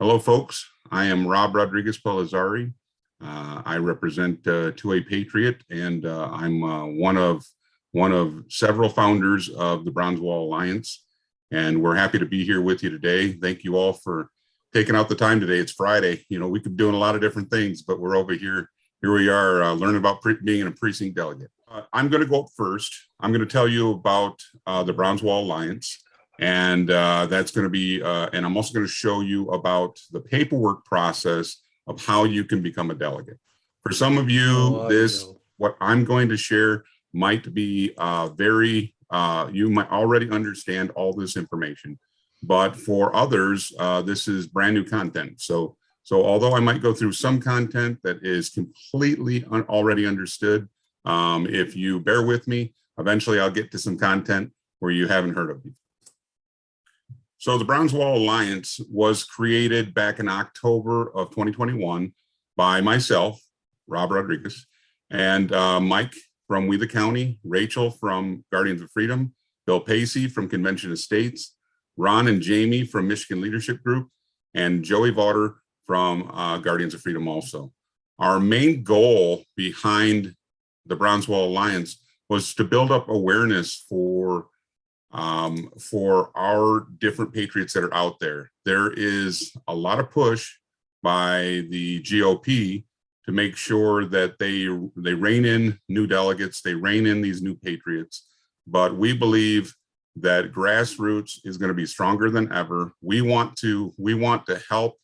Hello, folks. I am Rob Rodriguez Pellizzari. I represent 2A Patriot, and I'm one of several founders of the Bronze Wall Alliance. And we're happy to be here with you today. Thank you all for taking out the time today. It's Friday. You know, we could be doing a lot of different things, but we're over here. Here we are learning about being a precinct delegate. I'm going to go up first. I'm going to tell you about the Bronze Wall Alliance. And that's going to be, and I'm also going to show you about the paperwork process of how you can become a delegate. For some of you, what I'm going to share might be you might already understand all this information, but for others, this is brand new content. So although I might go through some content that is completely already understood, if you bear with me, eventually I'll get to some content where you haven't heard of before. So the Bronze Wall Alliance was created back in October of 2021 by myself, Rob Rodriguez, and Mike from We the County, Rachel from Guardians of Freedom, Bill Pacey from Convention Estates, Ron and Jamie from Michigan Leadership Group, and Joey Vaughter from Guardians of Freedom also. Our main goal behind the Bronze Wall Alliance was to build up awareness for our different patriots that are out there. There is a lot of push by the GOP to make sure that they rein in new delegates, they rein in these new patriots. But we believe that grassroots is going to be stronger than ever. We want to help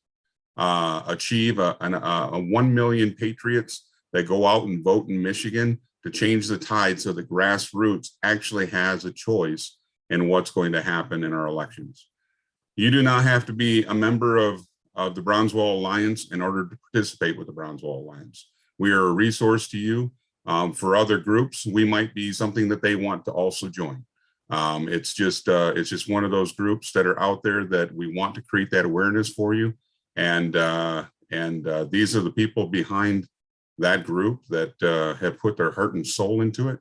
achieve a 1 million patriots that go out and vote in Michigan to change the tide so the grassroots actually has a choice in what's going to happen in our elections. You do not have to be a member of the Bronze Wall Alliance in order to participate with the Bronze Wall Alliance. We are a resource to you. For other groups, we might be something that they want to also join. It's just one of those groups that are out there that we want to create that awareness for you. And these are the people behind that group that have put their heart and soul into it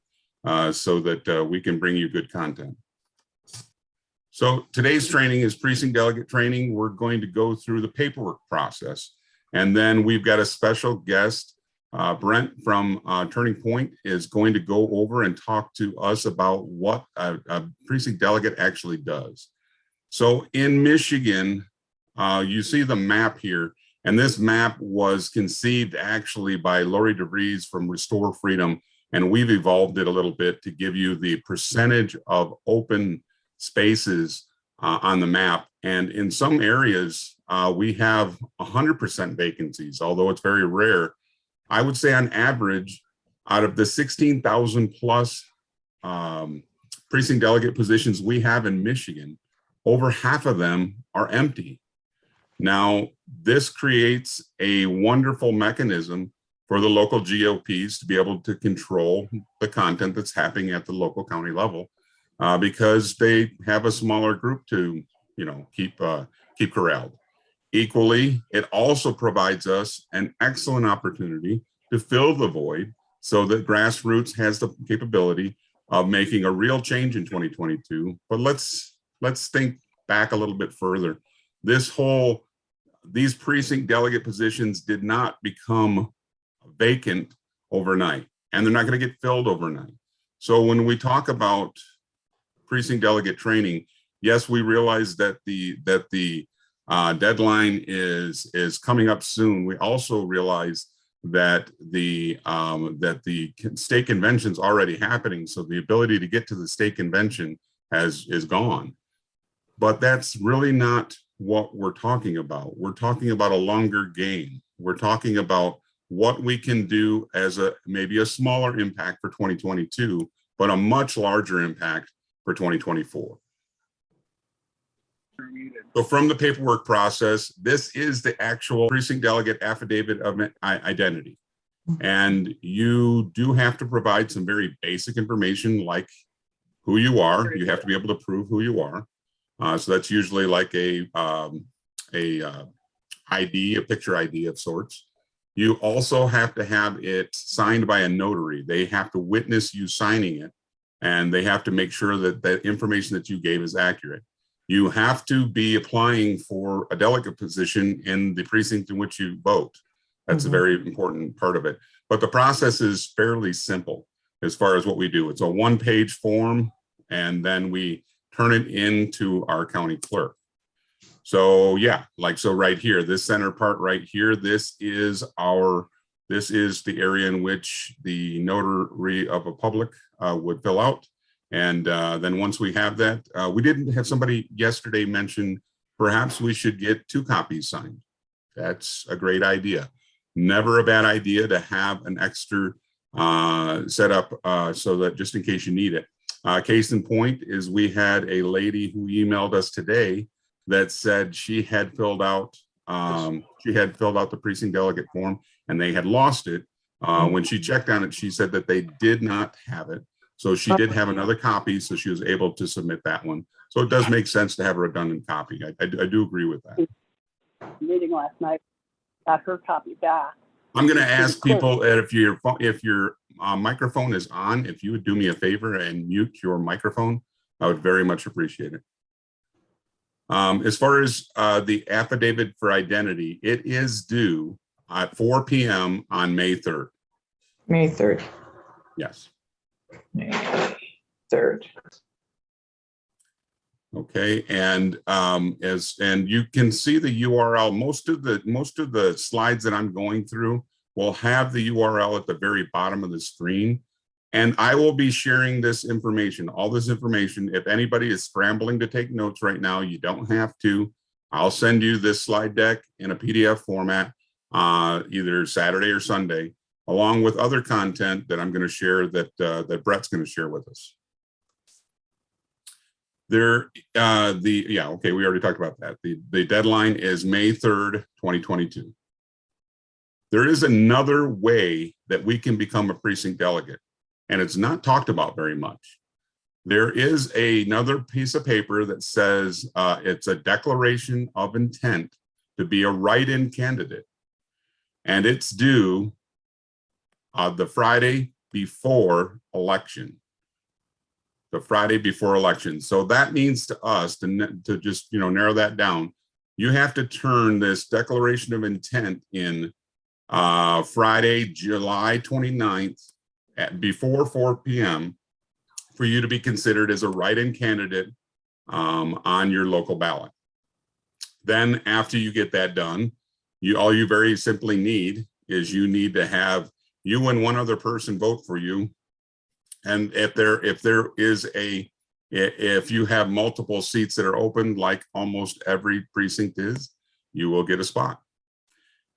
so that we can bring you good content. So today's training is precinct delegate training. We're going to go through the paperwork process. And then we've got a special guest, Brent from Turning Point is going to go over and talk to us about what a precinct delegate actually does. So in Michigan, you see the map here, and this map was conceived actually by Lori DeVries from Restore Freedom, and we've evolved it a little bit to give you the percentage of open spaces on the map. And in some areas, we have 100% vacancies, although it's very rare. I would say on average, out of the 16,000 plus precinct delegate positions we have in Michigan, over half of them are empty. Now, this creates a wonderful mechanism for the local GOPs to be able to control the content that's happening at the local county level. Because they have a smaller group to, keep corralled. Equally, it also provides us an excellent opportunity to fill the void so that grassroots has the capability of making a real change in 2022. But let's think back a little bit further. These precinct delegate positions did not become vacant overnight, and they're not going to get filled overnight. So when we talk about precinct delegate training, yes, we realize that the deadline is coming up soon. We also realize that the state convention's already happening, so the ability to get to the state convention is gone. But that's really not what we're talking about. We're talking about a longer game. We're talking about what we can do as maybe a smaller impact for 2022, but a much larger impact for 2024. So from the paperwork process, this is the actual precinct delegate affidavit of identity. And you do have to provide some very basic information like who you are. You have to be able to prove who you are. So that's usually like a picture ID of sorts. You also have to have it signed by a notary. They have to witness you signing it, and they have to make sure that the information that you gave is accurate. You have to be applying for a delegate position in the precinct in which you vote. That's a very important part of it. But the process is fairly simple as far as what we do. It's a one-page form, and then we turn it into our county clerk. So yeah, like so right here, this center part right here, this is the area in which the notary of a public would fill out. And then once we have that, we didn't have somebody yesterday mention perhaps we should get 2 copies signed. That's a great idea. Never a bad idea to have an extra set up so that just in case you need it. Case in point is we had a lady who emailed us today that said she had filled out the precinct delegate form and they had lost it. When she checked on it, she said that they did not have it. So she did have another copy, so she was able to submit that one. So it does make sense to have a redundant copy. I do agree with that. Meeting last night, got her copy back. I'm going to ask people that if your microphone is on, if you would do me a favor and mute your microphone, I would very much appreciate it. As far as the affidavit for identity, it is due at 4 p.m. on May 3rd. May 3rd. Yes. May 3rd. Okay, and and you can see the URL. Most of the slides that I'm going through will have the URL at the very bottom of the screen. And I will be sharing this information, all this information. If anybody is scrambling to take notes right now, you don't have to. I'll send you this slide deck in a PDF format, either Saturday or Sunday, along with other content that I'm going to share that Brett's going to share with us. We already talked about that. The deadline is May 3rd, 2022. There is another way that we can become a precinct delegate, and it's not talked about very much. There is another piece of paper that says it's a declaration of intent to be a write-in candidate, and it's due the Friday before election. The Friday before election. So that means to us to just narrow that down, you have to turn this declaration of intent in Friday, July 29th before 4 p.m. for you to be considered as a write-in candidate on your local ballot. Then after you get that done, all you very simply need is you need to have you and one other person vote for you. And if you have multiple seats that are open, like almost every precinct is, you will get a spot.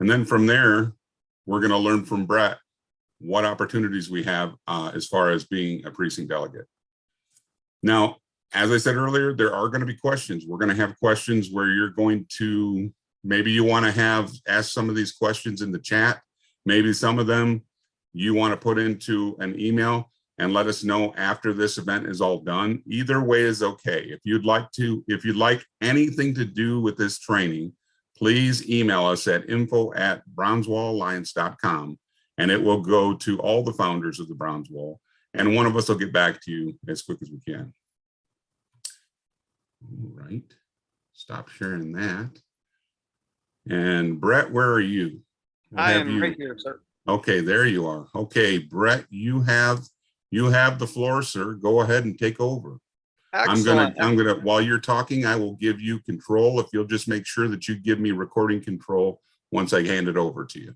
And then from there, we're going to learn from Brett what opportunities we have as far as being a precinct delegate. Now, as I said earlier, there are going to be questions. We're going to have questions where you're going to, maybe you want to ask some of these questions in the chat. Maybe some of them you want to put into an email and let us know after this event is all done. Either way is okay. If you'd like anything to do with this training, please email us at info@brownswallalliance.com, and it will go to all the founders of the Browns Wall, and one of us will get back to you as quick as we can. All right, stop sharing that. And Brett, where are you? I am right here, sir. Okay, there you are. Okay, Brett, you have the floor, sir. Go ahead and take over. Excellent. I'm gonna while you're talking, I will give you control. If you'll just make sure that you give me recording control once I hand it over to you.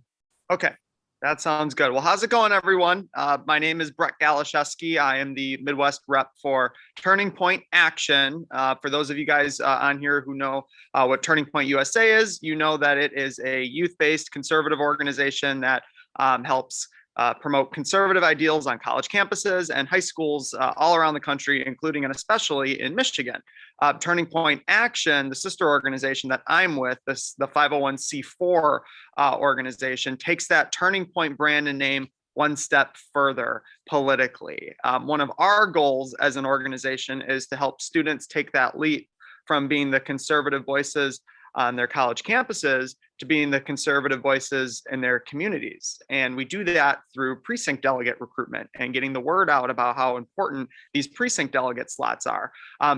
Okay, that sounds good. Well, how's it going, everyone? My name is Brett Galashewski. I am the Midwest rep for Turning Point Action. For those of you guys on here who know what Turning Point USA is, you know that it is a youth-based conservative organization that helps promote conservative ideals on college campuses and high schools all around the country, including and especially in Michigan. Turning Point Action, the sister organization that I'm with, the 501c4 organization, takes that Turning Point brand and name one step further politically. One of our goals as an organization is to help students take that leap from being the conservative voices on their college campuses to being the conservative voices in their communities. And we do that through precinct delegate recruitment and getting the word out about how important these precinct delegate slots are.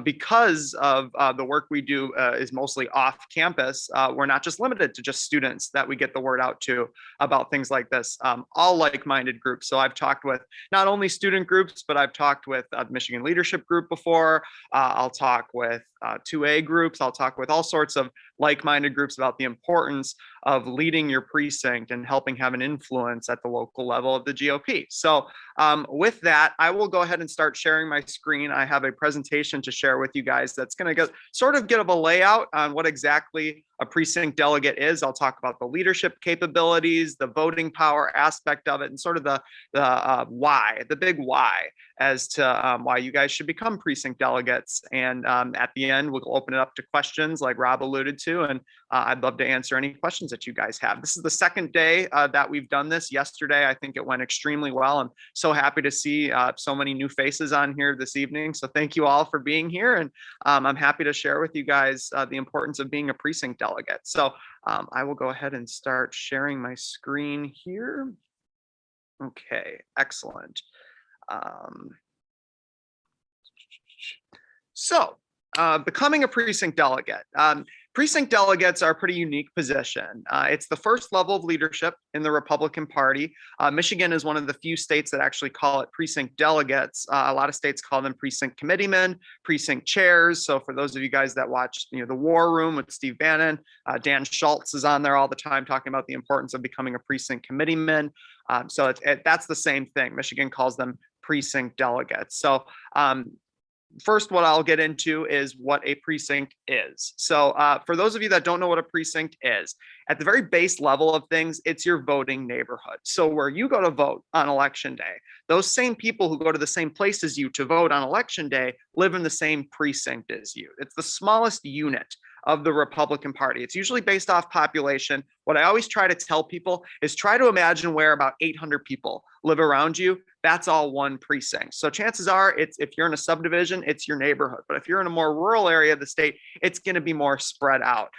Because of the work we do is mostly off campus, we're not just limited to just students that we get the word out to about things like this, all like-minded groups. So I've talked with not only student groups, but I've talked with the Michigan Leadership Group before. I'll talk with 2A groups. I'll talk with all sorts of like-minded groups about the importance of leading your precinct and helping have an influence at the local level of the GOP. So with that, I will go ahead and start sharing my screen. I have a presentation to share with you guys that's going to sort of give a layout on what exactly a precinct delegate is. I'll talk about the leadership capabilities, the voting power aspect of it, and sort of the why, the big why as to why you guys should become precinct delegates. And at the end, we'll open it up to questions like Rob alluded to, and I'd love to answer any questions that you guys have. This is the second day that we've done this. Yesterday, I think it went extremely well. I'm so happy to see so many new faces on here this evening. So thank you all for being here. And I'm happy to share with you guys the importance of being a precinct delegate. So I will go ahead and start sharing my screen here. Okay, excellent. So becoming a precinct delegate. Precinct delegates are a pretty unique position. It's the first level of leadership in the Republican Party. Michigan is one of the few states that actually call it precinct delegates. A lot of states call them precinct committeemen, precinct chairs. So for those of you guys that watch, the War Room with Steve Bannon, Dan Schultz is on there all the time talking about the importance of becoming a precinct committeeman. So that's the same thing. Michigan calls them precinct delegates. So first, what I'll get into is what a precinct is. So for those of you that don't know what a precinct is, at the very base level of things, it's your voting neighborhood. So where you go to vote on election day, those same people who go to the same place as you to vote on election day live in the same precinct as you. It's the smallest unit of the Republican Party. It's usually based off population. What I always try to tell people is try to imagine where about 800 people live around you. That's all one precinct. So chances are, if you're in a subdivision, it's your neighborhood. But if you're in a more rural area of the state, it's going to be more spread out.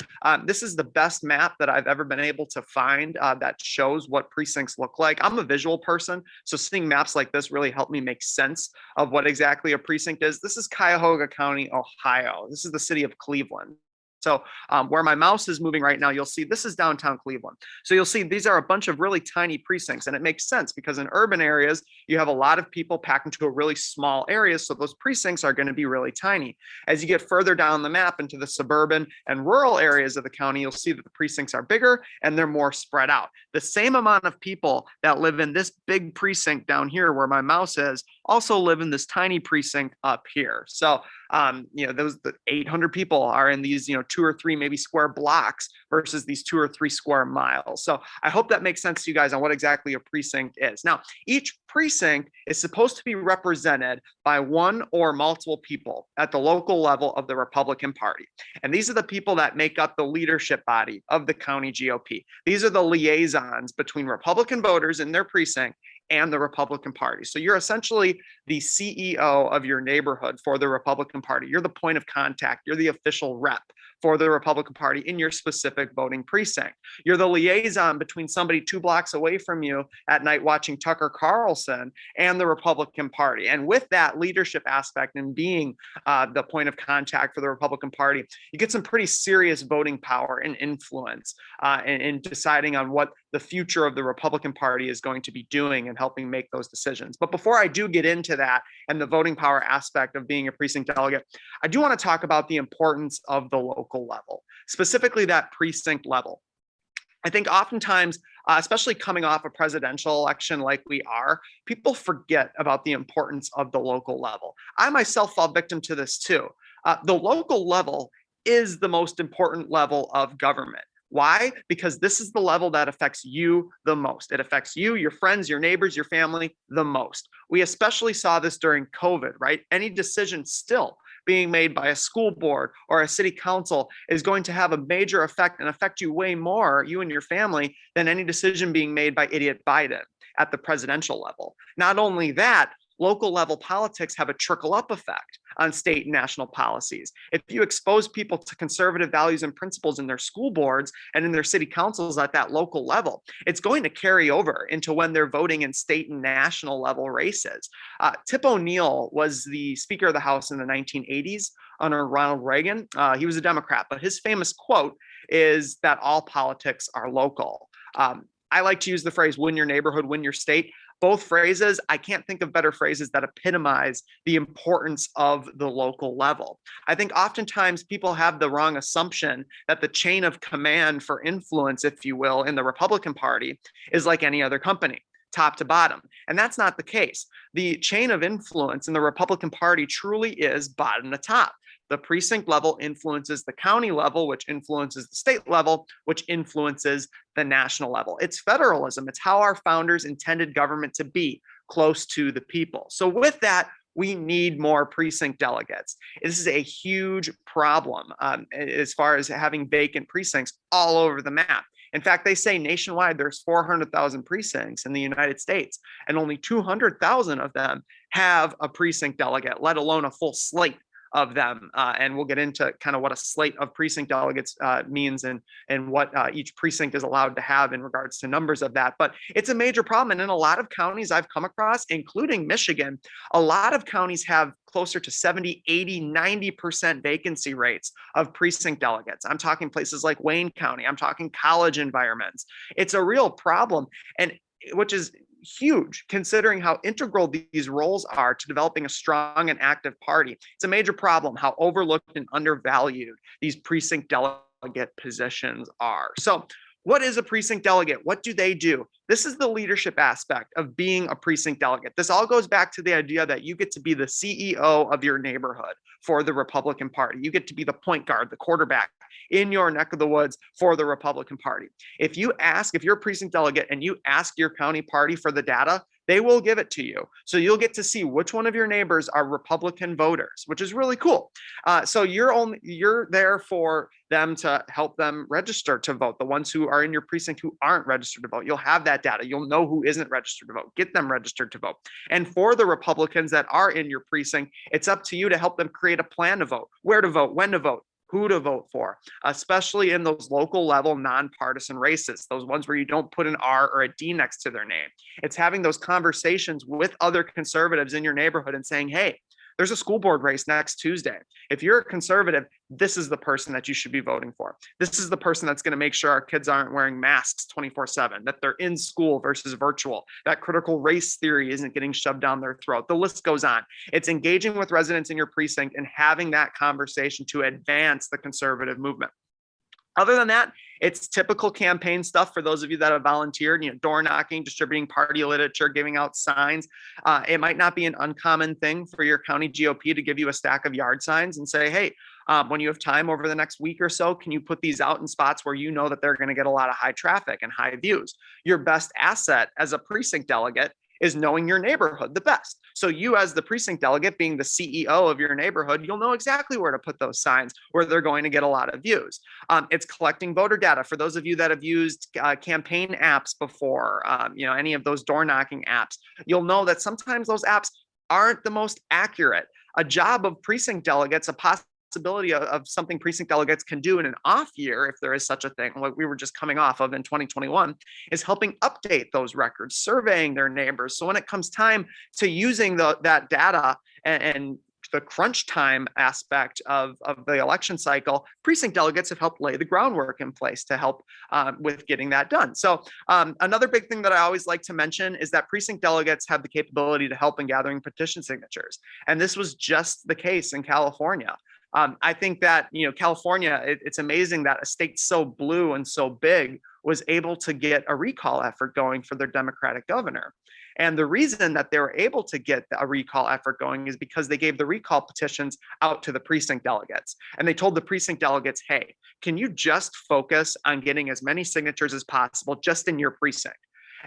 This is the best map that I've ever been able to find that shows what precincts look like. I'm a visual person, so seeing maps like this really helped me make sense of what exactly a precinct is. This is Cuyahoga County, Ohio. This is the city of Cleveland. So where my mouse is moving right now, you'll see this is downtown Cleveland. So you'll see these are a bunch of really tiny precincts, and it makes sense because in urban areas, you have a lot of people packed into a really small area. So those precincts are going to be really tiny. As you get further down the map into the suburban and rural areas of the county, you'll see that the precincts are bigger and they're more spread out. The same amount of people that live in this big precinct down here where my mouse is also live in this tiny precinct up here. So those the 800 people are in these, 2 or 3 maybe square blocks versus these 2 or 3 square miles. So I hope that makes sense to you guys on what exactly a precinct is. Now, each precinct is supposed to be represented by one or multiple people at the local level of the Republican Party. And these are the people that make up the leadership body of the county GOP. These are the liaisons between Republican voters in their precinct and the Republican Party. So you're essentially the CEO of your neighborhood for the Republican Party. You're the point of contact. You're the official rep for the Republican Party in your specific voting precinct. You're the liaison between somebody 2 blocks away from you at night watching Tucker Carlson and the Republican Party. And with that leadership aspect and being the point of contact for the Republican Party, you get some pretty serious voting power and influence in deciding on what the future of the Republican Party is going to be doing and helping make those decisions. But before I do get into that and the voting power aspect of being a precinct delegate, I do want to talk about the importance of the local level, specifically that precinct level. I think oftentimes, especially coming off a presidential election like we are, people forget about the importance of the local level. I myself fall victim to this too. The local level is the most important level of government. Why? Because this is the level that affects you the most. It affects you, your friends, your neighbors, your family the most. We especially saw this during COVID, right? Any decision still being made by a school board or a city council is going to have a major effect and affect you way more, you and your family, than any decision being made by idiot Biden at the presidential level. Not only that, local level politics have a trickle up effect on state and national policies. If you expose people to conservative values and principles in their school boards and in their city councils at that local level, it's going to carry over into when they're voting in state and national level races. Tip O'Neill was the Speaker of the House in the 1980s under Ronald Reagan. He was a Democrat, but his famous quote is that all politics are local. I like to use the phrase, win your neighborhood, win your state. Both phrases, I can't think of better phrases that epitomize the importance of the local level. I think oftentimes people have the wrong assumption that the chain of command for influence, if you will, in the Republican Party is like any other company, top to bottom. And that's not the case. The chain of influence in the Republican Party truly is bottom to top. The precinct level influences the county level, which influences the state level, which influences the national level. It's federalism. It's how our founders intended government to be, close to the people. So with that, we need more precinct delegates. This is a huge problem as far as having vacant precincts all over the map. In fact, they say nationwide there's 400,000 precincts in the United States, and only 200,000 of them have a precinct delegate, let alone a full slate of them. And we'll get into kind of what a slate of precinct delegates means and what each precinct is allowed to have in regards to numbers of that. But it's a major problem. And in a lot of counties I've come across, including Michigan, a lot of counties have closer to 70, 80, 90% vacancy rates of precinct delegates. I'm talking places like Wayne County. I'm talking college environments. It's a real problem, and which is huge considering how integral these roles are to developing a strong and active party. It's a major problem how overlooked and undervalued these precinct delegate positions are. So what is a precinct delegate? What do they do? This is the leadership aspect of being a precinct delegate. This all goes back to the idea that you get to be the CEO of your neighborhood for the Republican Party. You get to be the point guard, the quarterback in your neck of the woods for the Republican Party. If you're a precinct delegate and you ask your county party for the data, they will give it to you. So you'll get to see which one of your neighbors are Republican voters, which is really cool. So you're there for them to help them register to vote. The ones who are in your precinct who aren't registered to vote, you'll have that data. You'll know who isn't registered to vote. Get them registered to vote. And for the Republicans that are in your precinct, it's up to you to help them create a plan to vote, where to vote, when to vote, who to vote for, especially in those local level nonpartisan races, those ones where you don't put an R or a D next to their name. It's having those conversations with other conservatives in your neighborhood and saying, hey, there's a school board race next Tuesday. If you're a conservative, this is the person that you should be voting for. This is the person that's going to make sure our kids aren't wearing masks 24/7, that they're in school versus virtual, that critical race theory isn't getting shoved down their throat. The list goes on. It's engaging with residents in your precinct and having that conversation to advance the conservative movement. Other than that, it's typical campaign stuff for those of you that have volunteered, door knocking, distributing party literature, giving out signs. It might not be an uncommon thing for your county GOP to give you a stack of yard signs and say, hey, when you have time over the next week or so, can you put these out in spots where you know that they're going to get a lot of high traffic and high views? Your best asset as a precinct delegate is knowing your neighborhood the best. So you as the precinct delegate, being the CEO of your neighborhood, you'll know exactly where to put those signs where they're going to get a lot of views. It's collecting voter data. For those of you that have used campaign apps before, any of those door knocking apps, you'll know that sometimes those apps aren't the most accurate. A job of precinct delegates, a possibility of something precinct delegates can do in an off year, if there is such a thing, like we were just coming off of in 2021, is helping update those records, surveying their neighbors. So when it comes time to using that data and the crunch time aspect of the election cycle, precinct delegates have helped lay the groundwork in place to help with getting that done. So another big thing that I always like to mention is that precinct delegates have the capability to help in gathering petition signatures. And this was just the case in California. I think that, California, it's amazing that a state so blue and so big was able to get a recall effort going for their Democratic governor. And the reason that they were able to get a recall effort going is because they gave the recall petitions out to the precinct delegates. And they told the precinct delegates, hey, can you just focus on getting as many signatures as possible just in your precinct?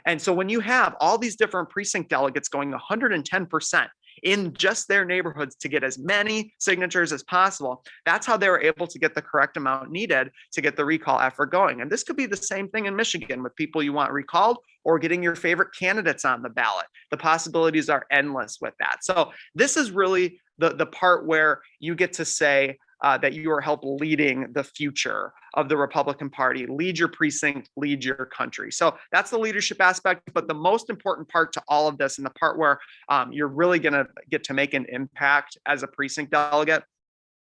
And so when you have all these different precinct delegates going 110%, in just their neighborhoods to get as many signatures as possible. That's how they were able to get the correct amount needed to get the recall effort going. And this could be the same thing in Michigan with people you want recalled or getting your favorite candidates on the ballot. The possibilities are endless with that. So this is really the part where you get to say that you are help leading the future of the Republican Party, lead your precinct, lead your country. So that's the leadership aspect. But the most important part to all of this, and the part where you're really going to get to make an impact as a precinct delegate,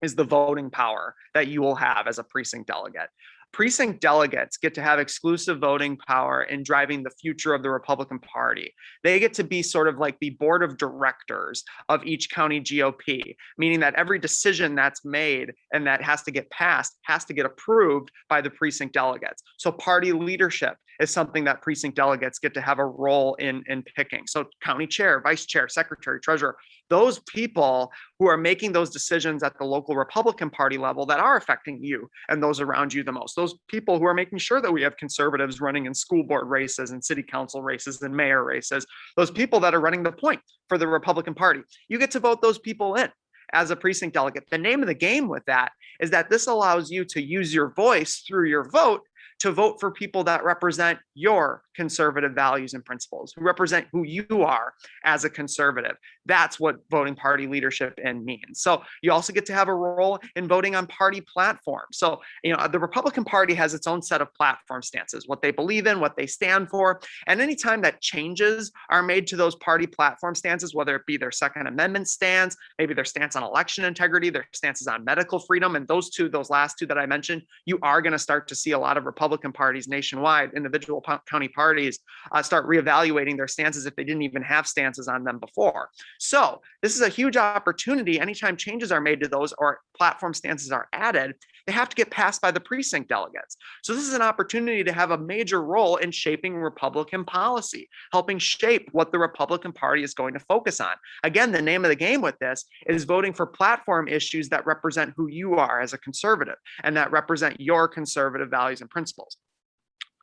is the voting power that you will have as a precinct delegate. Precinct delegates get to have exclusive voting power in driving the future of the Republican Party. They get to be sort of like the board of directors of each county GOP, meaning that every decision that's made and that has to get passed has to get approved by the precinct delegates. So party leadership is something that precinct delegates get to have a role in picking. So county chair, vice chair, secretary, treasurer, those people who are making those decisions at the local Republican Party level that are affecting you and those around you the most. Those people who are making sure that we have conservatives running in school board races and city council races and mayor races, those people that are running the point for the Republican Party. You get to vote those people in as a precinct delegate. The name of the game with that is that this allows you to use your voice through your vote to vote for people that represent your conservative values and principles, who represent who you are as a conservative. That's what voting party leadership in means. So you also get to have a role in voting on party platforms. So, the Republican Party has its own set of platform stances, what they believe in, what they stand for. And anytime that changes are made to those party platform stances, whether it be their Second Amendment stance, maybe their stance on election integrity, their stances on medical freedom, and those last two that I mentioned, you are going to start to see a lot of Republican parties nationwide, individual county parties, start reevaluating their stances if they didn't even have stances on them before. So this is a huge opportunity. Anytime changes are made to those or platform stances are added, they have to get passed by the precinct delegates. So this is an opportunity to have a major role in shaping Republican policy, helping shape what the Republican Party is going to focus on. Again, the name of the game with this is voting for platform issues that represent who you are as a conservative and that represent your conservative values and principles.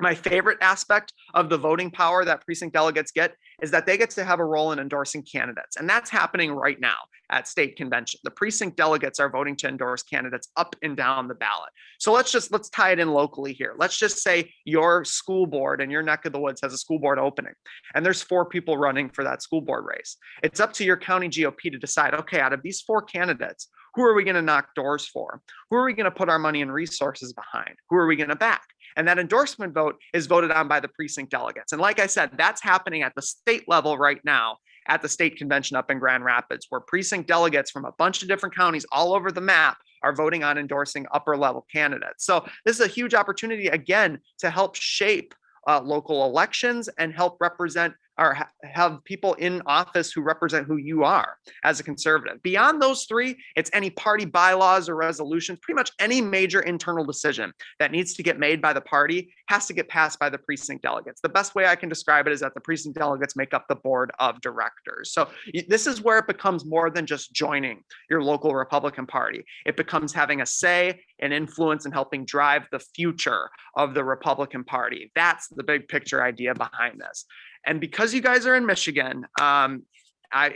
My favorite aspect of the voting power that precinct delegates get is that they get to have a role in endorsing candidates. And that's happening right now at state convention. The precinct delegates are voting to endorse candidates up and down the ballot. So let's tie it in locally here. Let's just say your school board in your neck of the woods has a school board opening, and there's 4 people running for that school board race. It's up to your county GOP to decide, okay, out of these 4 candidates, who are we going to knock doors for? Who are we going to put our money and resources behind? Who are we going to back? And that endorsement vote is voted on by the precinct delegates. And like I said, that's happening at the state level right now at the state convention up in Grand Rapids, where precinct delegates from a bunch of different counties all over the map are voting on endorsing upper level candidates. So this is a huge opportunity, again, to help shape local elections and help represent or have people in office who represent who you are as a conservative. Beyond those 3, it's any party bylaws or resolutions, pretty much any major internal decision that needs to get made by the party has to get passed by the precinct delegates. The best way I can describe it is that the precinct delegates make up the board of directors. So this is where it becomes more than just joining your local Republican Party. It becomes having a say and influence in helping drive the future of the Republican Party. That's the big picture idea behind this. And because you guys are in Michigan,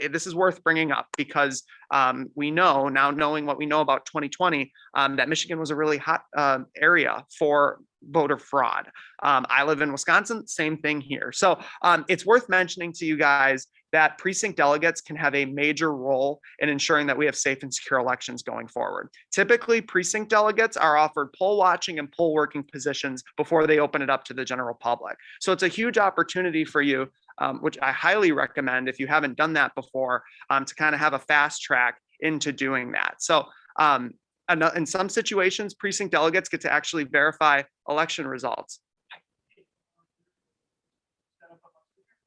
this is worth bringing up because we know now, knowing what we know about 2020, that Michigan was a really hot area for voter fraud. I live in Wisconsin, same thing here. So it's worth mentioning to you guys that precinct delegates can have a major role in ensuring that we have safe and secure elections going forward. Typically, precinct delegates are offered poll watching and poll working positions before they open it up to the general public. So it's a huge opportunity for you, which I highly recommend if you haven't done that before, to kind of have a fast track into doing that. So in some situations, precinct delegates get to actually verify election results.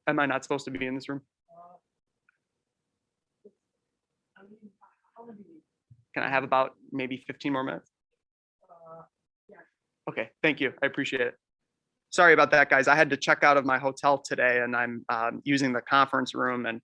Am I not supposed to be in this room? Can I have about maybe 15 more minutes? Okay, thank you. I appreciate it. Sorry about that, guys. I had to check out of my hotel today and I'm using the conference room, and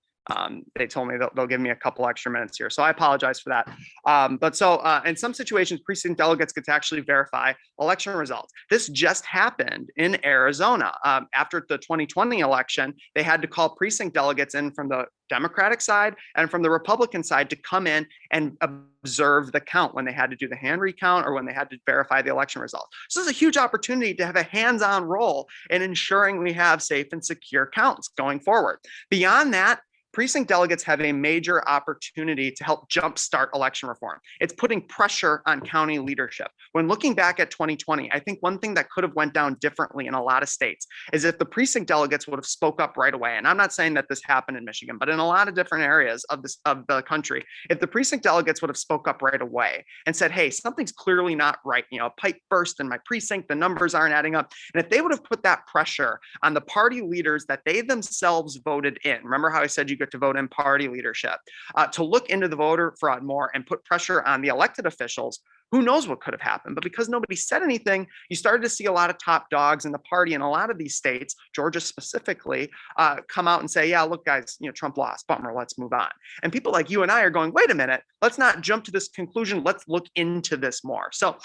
they told me they'll give me a couple extra minutes here. So I apologize for that. But in some situations, precinct delegates get to actually verify election results. This just happened in Arizona. After the 2020 election, they had to call precinct delegates in from the Democratic side and from the Republican side to come in and observe the count when they had to do the hand recount or when they had to verify the election results. So this is a huge opportunity to have a hands-on role in ensuring we have safe and secure counts going forward. Beyond that, precinct delegates have a major opportunity to help jumpstart election reform. It's putting pressure on county leadership. When looking back at 2020, I think one thing that could have went down differently in a lot of states is if the precinct delegates would have spoke up right away. And I'm not saying that this happened in Michigan, but in a lot of different areas of the country, if the precinct delegates would have spoke up right away and said, hey, something's clearly not right, a pipe burst in my precinct, the numbers aren't adding up. And if they would have put that pressure on the party leaders that they themselves voted in, remember how I said you get to vote in party leadership, to look into the voter fraud more and put pressure on the elected officials, who knows what could have happened? But because nobody said anything, you started to see a lot of top dogs in the party in a lot of these states, Georgia specifically, come out and say, yeah, look, guys, Trump lost, bummer, let's move on. And people like you and I are going, wait a minute, let's not jump to this conclusion. Let's look into this more. So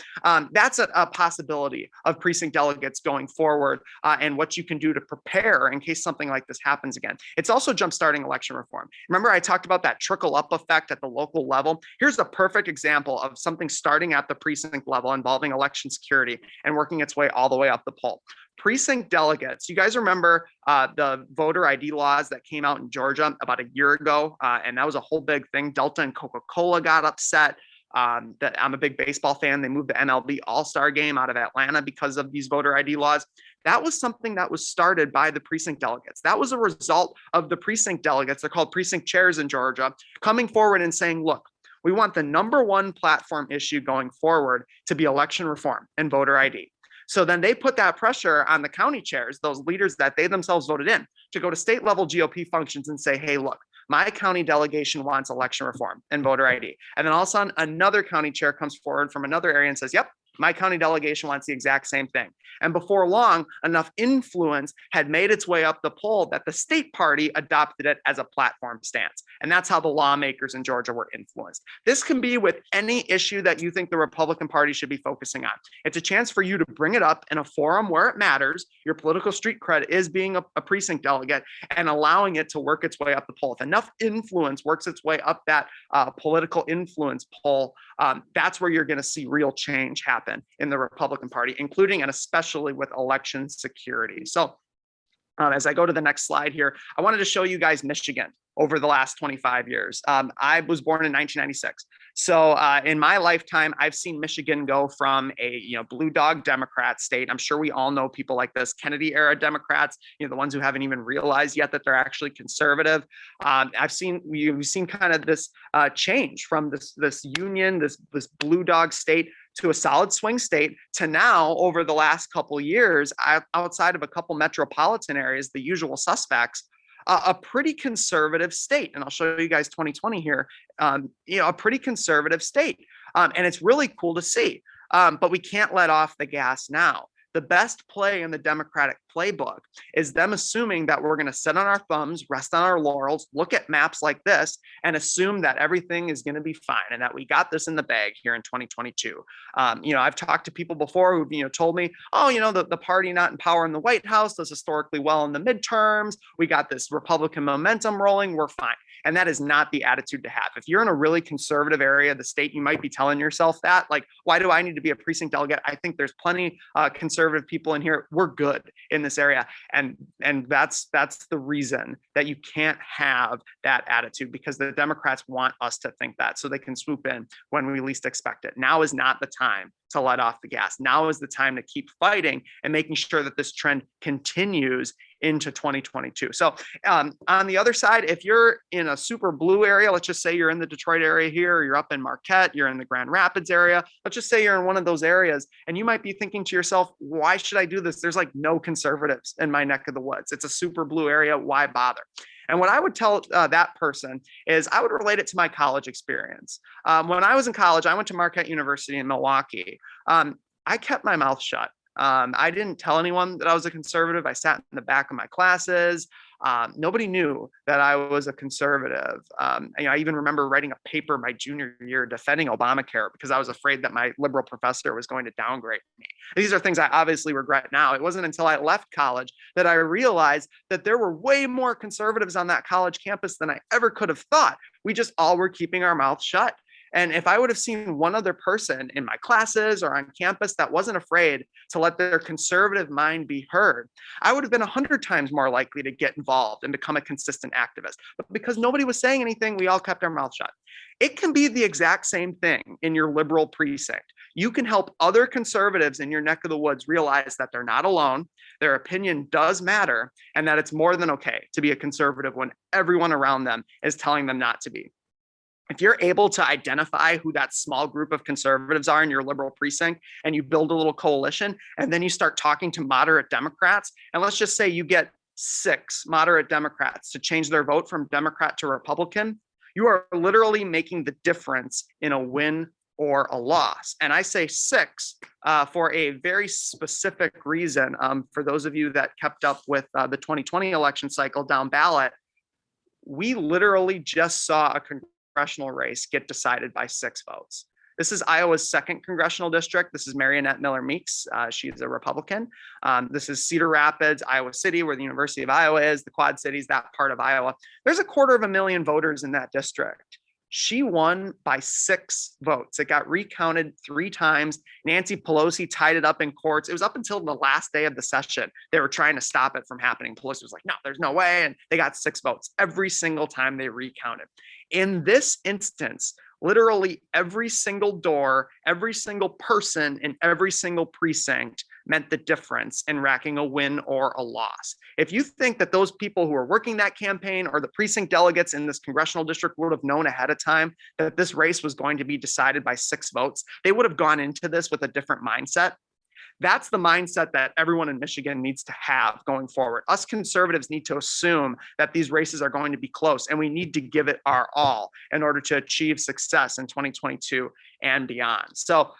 that's a possibility of precinct delegates going forward and what you can do to prepare in case something like this happens again. It's also jumpstarting election reform. Remember, I talked about that trickle up effect at the local level. Here's a perfect example of something starting at the precinct level involving election security and working its way all the way up the poll. Precinct delegates, you guys remember the voter ID laws that came out in Georgia about a year ago, and that was a whole big thing. Delta and Coca-Cola got upset. That I'm a big baseball fan. They moved the MLB All-Star game out of Atlanta because of these voter ID laws. That was something that was started by the precinct delegates. That was a result of the precinct delegates, they're called precinct chairs in Georgia, coming forward and saying, look, we want the number one platform issue going forward to be election reform and voter ID. So then they put that pressure on the county chairs, those leaders that they themselves voted in, to go to state level GOP functions and say, hey, look, my county delegation wants election reform and voter ID. And then all of a sudden, another county chair comes forward from another area and says, yep, my county delegation wants the exact same thing. And before long, enough influence had made its way up the poll that the state party adopted it as a platform stance. And that's how the lawmakers in Georgia were influenced. This can be with any issue that you think the Republican Party should be focusing on. It's a chance for you to bring it up in a forum where it matters. Your political street cred is being a precinct delegate and allowing it to work its way up the poll. If enough influence works its way up that political influence poll, that's where you're going to see real change happen in the Republican Party, including and especially with election security. So as I go to the next slide here, I wanted to show you guys Michigan over the last 25 years. I was born in 1996. So in my lifetime, I've seen Michigan go from a blue dog Democrat state. I'm sure we all know people like this, Kennedy era Democrats, the ones who haven't even realized yet that they're actually conservative. We've seen kind of this change from this union, this blue dog state to a solid swing state to now over the last couple of years, outside of a couple metropolitan areas, the usual suspects, a pretty conservative state. And I'll show you guys 2020 here, a pretty conservative state. And it's really cool to see, but we can't let off the gas now. The best play in the Democratic playbook is them assuming that we're going to sit on our thumbs, rest on our laurels, look at maps like this, and assume that everything is going to be fine and that we got this in the bag here in 2022. I've talked to people before who've told me, the party not in power in the White House does historically well in the midterms. We got this Republican momentum rolling. We're fine. And that is not the attitude to have. If you're in a really conservative area of the state, you might be telling yourself that, like, why do I need to be a precinct delegate? I think there's plenty conservative people in here. We're good in this area. And that's the reason that you can't have that attitude, because the Democrats want us to think that so they can swoop in when we least expect it. Now is not the time to let off the gas. Now is the time to keep fighting and making sure that this trend continues into 2022. So on the other side, if you're in a super blue area, let's just say you're in the Detroit area here, you're up in Marquette, you're in the Grand Rapids area, let's just say you're in one of those areas, and you might be thinking to yourself, why should I do this? There's like no conservatives in my neck of the woods. It's a super blue area. Why bother? And what I would tell that person is I would relate it to my college experience. When I was in college, I went to Marquette University in Milwaukee. I kept my mouth shut. I didn't tell anyone that I was a conservative. I sat in the back of my classes. Nobody knew that I was a conservative. I even remember writing a paper my junior year defending Obamacare because I was afraid that my liberal professor was going to downgrade me. These are things I obviously regret now. It wasn't until I left college that I realized that there were way more conservatives on that college campus than I ever could have thought. We just all were keeping our mouths shut. And if I would have seen one other person in my classes or on campus that wasn't afraid to let their conservative mind be heard, I would have been 100 times more likely to get involved and become a consistent activist. But because nobody was saying anything, we all kept our mouth shut. It can be the exact same thing in your liberal precinct. You can help other conservatives in your neck of the woods realize that they're not alone, their opinion does matter, and that it's more than okay to be a conservative when everyone around them is telling them not to be. If you're able to identify who that small group of conservatives are in your liberal precinct and you build a little coalition and then you start talking to moderate Democrats, and let's just say you get 6 moderate Democrats to change their vote from Democrat to Republican, you are literally making the difference in a win or a loss. And I say 6 for a very specific reason. For those of you that kept up with the 2020 election cycle down ballot, we literally just saw a congressional race get decided by 6 votes. This is Iowa's 2nd congressional district. This is Marionette Miller Meeks. She's a Republican. This is Cedar Rapids, Iowa City, where the University of Iowa is, the Quad Cities, that part of Iowa. There's 250,000 voters in that district. She won by 6 votes. It got recounted 3 times. Nancy Pelosi tied it up in courts. It was up until the last day of the session. They were trying to stop it from happening. Pelosi was like, no, there's no way. And they got 6 votes every single time they recounted. In this instance, literally every single door, every single person in every single precinct meant the difference in racking a win or a loss. If you think that those people who are working that campaign or the precinct delegates in this congressional district would have known ahead of time that this race was going to be decided by 6 votes, they would have gone into this with a different mindset. That's the mindset that everyone in Michigan needs to have going forward. Us conservatives need to assume that these races are going to be close, and we need to give it our all in order to achieve success in 2022 and beyond. So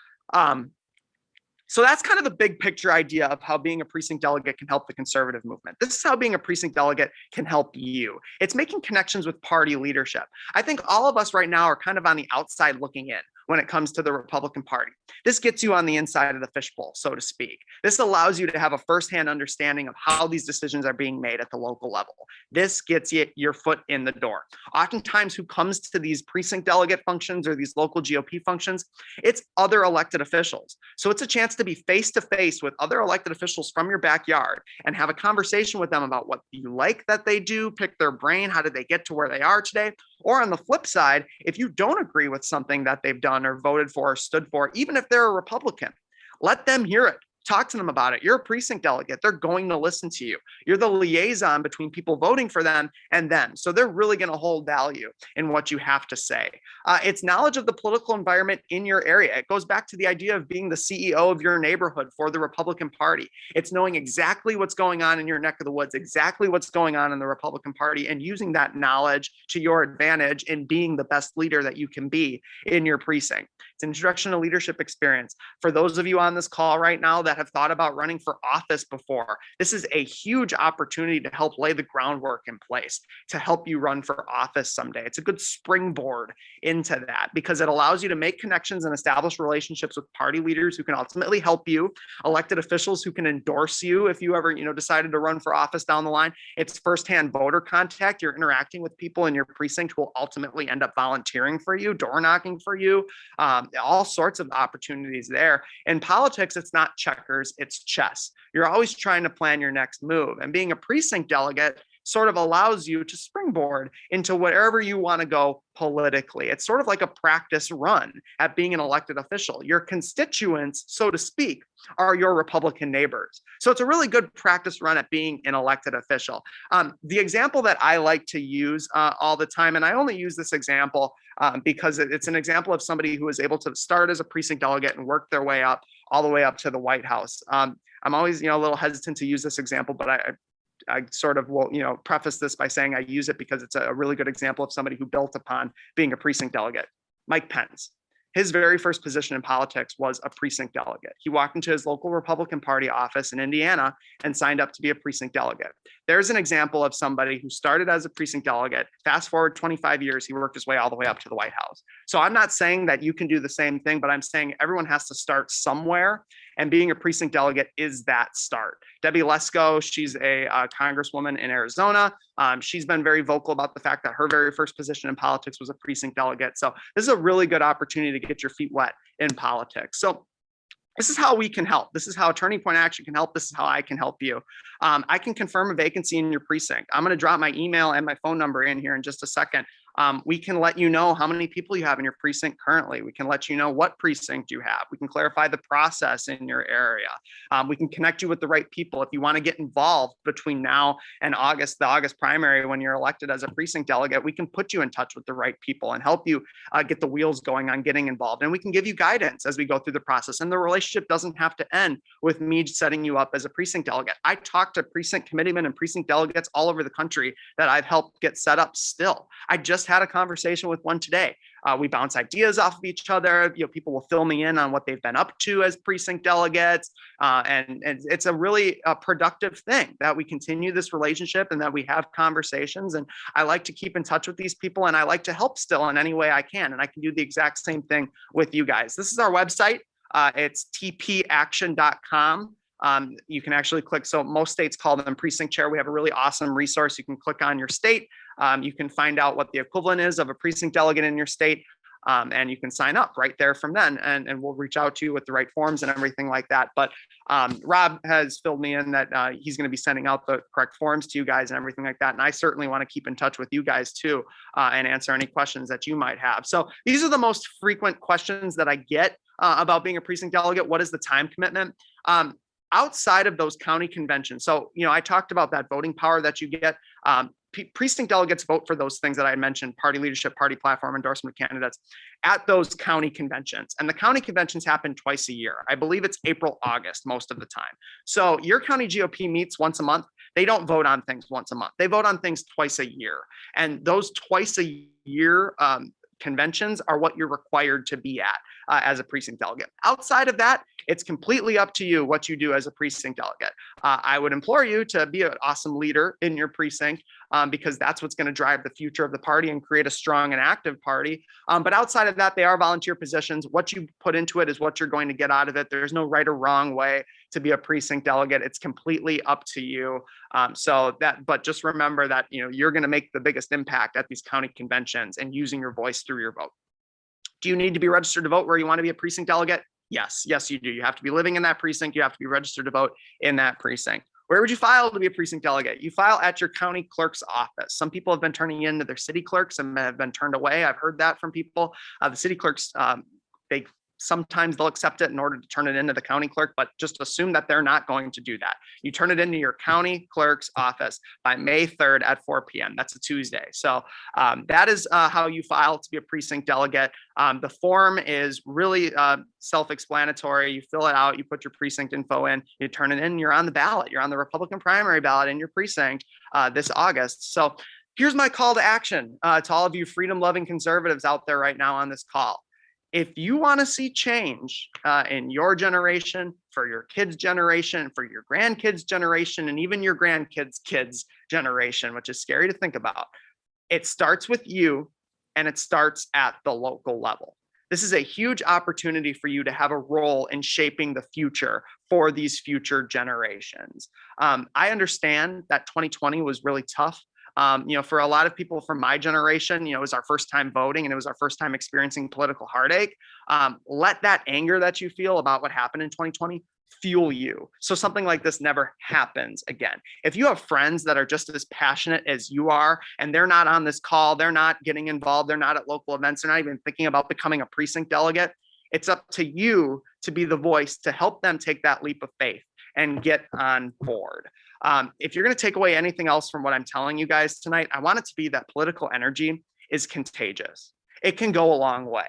that's kind of the big picture idea of how being a precinct delegate can help the conservative movement. This is how being a precinct delegate can help you. It's making connections with party leadership. I think all of us right now are kind of on the outside looking in when it comes to the Republican Party. This gets you on the inside of the fishbowl, so to speak. This allows you to have a firsthand understanding of how these decisions are being made at the local level. This gets you your foot in the door. Oftentimes, who comes to these precinct delegate functions or these local GOP functions, it's other elected officials. So it's a chance to be face-to-face with other elected officials from your backyard and have a conversation with them about what you like that they do, pick their brain, how did they get to where they are today? Or on the flip side, if you don't agree with something that they've done or voted for or stood for, even if they're a Republican, let them hear it. Talk to them about it. You're a precinct delegate. They're going to listen to you. You're the liaison between people voting for them and them. So they're really going to hold value in what you have to say. It's knowledge of the political environment in your area. It goes back to the idea of being the CEO of your neighborhood for the Republican Party. It's knowing exactly what's going on in your neck of the woods, exactly what's going on in the Republican Party, and using that knowledge to your advantage in being the best leader that you can be in your precinct. It's an introduction to leadership experience. For those of you on this call right now that have thought about running for office before, this is a huge opportunity to help lay the groundwork in place to help you run for office someday. It's a good springboard into that because it allows you to make connections and establish relationships with party leaders who can ultimately help you, elected officials who can endorse you if you ever, decided to run for office down the line. It's firsthand voter contact. You're interacting with people in your precinct who will ultimately end up volunteering for you, door knocking for you, all sorts of opportunities there. In politics, it's not checkers, it's chess. You're always trying to plan your next move. And being a precinct delegate sort of allows you to springboard into wherever you want to go politically. It's sort of like a practice run at being an elected official. Your constituents, so to speak, are your Republican neighbors. So it's a really good practice run at being an elected official. The example that I like to use all the time, and I only use this example because it's an example of somebody who was able to start as a precinct delegate and work their way up all the way up to the White House. I'm always, a little hesitant to use this example, but I sort of will, preface this by saying I use it because it's a really good example of somebody who built upon being a precinct delegate. Mike Pence. his very first position in politics was a precinct delegate. He walked into his local Republican Party office in Indiana and signed up to be a precinct delegate. There's an example of somebody who started as a precinct delegate. Fast forward 25 years, he worked his way all the way up to the White House. So I'm not saying that you can do the same thing, but I'm saying everyone has to start somewhere. And being a precinct delegate is that start. Debbie Lesko, she's a congresswoman in Arizona. She's been very vocal about the fact that her very first position in politics was a precinct delegate. So this is a really good opportunity to get your feet wet in politics. So this is how we can help. This is how Turning Point Action can help. This is how I can help you. I can confirm a vacancy in your precinct. I'm going to drop my email and my phone number in here in just a second. We can let you know how many people you have in your precinct currently. We can let you know what precinct you have. We can clarify the process in your area. We can connect you with the right people. If you want to get involved between now and August, the August primary, when you're elected as a precinct delegate, we can put you in touch with the right people and help you get the wheels going on getting involved. And we can give you guidance as we go through the process. And the relationship doesn't have to end with me setting you up as a precinct delegate. I talk to precinct committeemen and precinct delegates all over the country that I've helped get set up still. I just had a conversation with one today. We bounce ideas off of each other. People will fill me in on what they've been up to as precinct delegates. And it's a really productive thing that we continue this relationship and that we have conversations. And I like to keep in touch with these people, and I like to help still in any way I can. And I can do the exact same thing with you guys. This is our website. It's tpaction.com. You can actually click. So most states call them precinct chair. We have a really awesome resource. You can click on your state. You can find out what the equivalent is of a precinct delegate in your state. And you can sign up right there from then, and we'll reach out to you with the right forms and everything like that. But Rob has filled me in that he's going to be sending out the correct forms to you guys and everything like that. And I certainly want to keep in touch with you guys too, and answer any questions that you might have. So these are the most frequent questions that I get about being a precinct delegate. What is the time commitment? Outside of those county conventions. So, I talked about that voting power that you get. Precinct delegates vote for those things that I mentioned: party leadership, party platform, endorsement candidates at those county conventions. And the county conventions happen twice a year. I believe it's April, August, most of the time. So your county GOP meets once a month. They don't vote on things once a month. They vote on things twice a year. And those twice a year conventions are what you're required to be at as a precinct delegate. Outside of that, it's completely up to you what you do as a precinct delegate. I would implore you to be an awesome leader in your precinct, because that's what's going to drive the future of the party and create a strong and active party. But outside of that, they are volunteer positions. What you put into it is what you're going to get out of it. There's no right or wrong way to be a precinct delegate. It's completely up to you. But just remember that, you're going to make the biggest impact at these county conventions and using your voice through your vote. Do you need to be registered to vote where you want to be a precinct delegate? Yes, you do. You have to be living in that precinct. You have to be registered to vote in that precinct. Where would you file to be a precinct delegate? You file at your county clerk's office. Some people have been turning in to their city clerks and have been turned away. I've heard that from people. The city clerks, sometimes they'll accept it in order to turn it into the county clerk, but just assume that they're not going to do that. You turn it into your county clerk's office by May 3rd at 4 p.m. That's a Tuesday. So that is how you file to be a precinct delegate. The form is really self-explanatory. You fill it out, you put your precinct info in, you turn it in, you're on the ballot. You're on the Republican primary ballot in your precinct this August. So here's my call to action to all of you freedom-loving conservatives out there right now on this call. If you want to see change in your generation, for your kids' generation, for your grandkids' generation, and even your grandkids' kids' generation, which is scary to think about, it starts with you, and it starts at the local level. This is a huge opportunity for you to have a role in shaping the future for these future generations. I understand that 2020 was really tough. For a lot of people from my generation, it was our first time voting and it was our first time experiencing political heartache. Let that anger that you feel about what happened in 2020 fuel you, so something like this never happens again. If you have friends that are just as passionate as you are, and they're not on this call, they're not getting involved, they're not at local events, they're not even thinking about becoming a precinct delegate, it's up to you to be the voice to help them take that leap of faith and get on board. If you're going to take away anything else from what I'm telling you guys tonight, I want it to be that political energy is contagious. It can go a long way.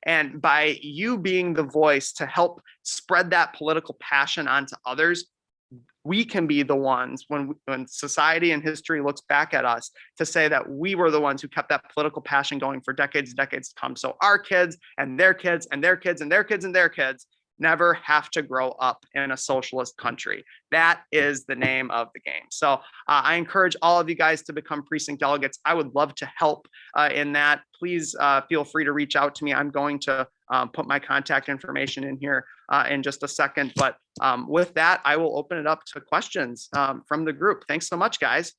And by you being the voice to help spread that political passion onto others, we can be the ones when society and history looks back at us to say that we were the ones who kept that political passion going for decades and decades to come. So our kids and their kids and their kids and their kids and their kids never have to grow up in a socialist country. That is the name of the game. So I encourage all of you guys to become precinct delegates. I would love to help in that. Please feel free to reach out to me. I'm going to put my contact information in here in just a second. But with that, I will open it up to questions from the group. Thanks so much, guys.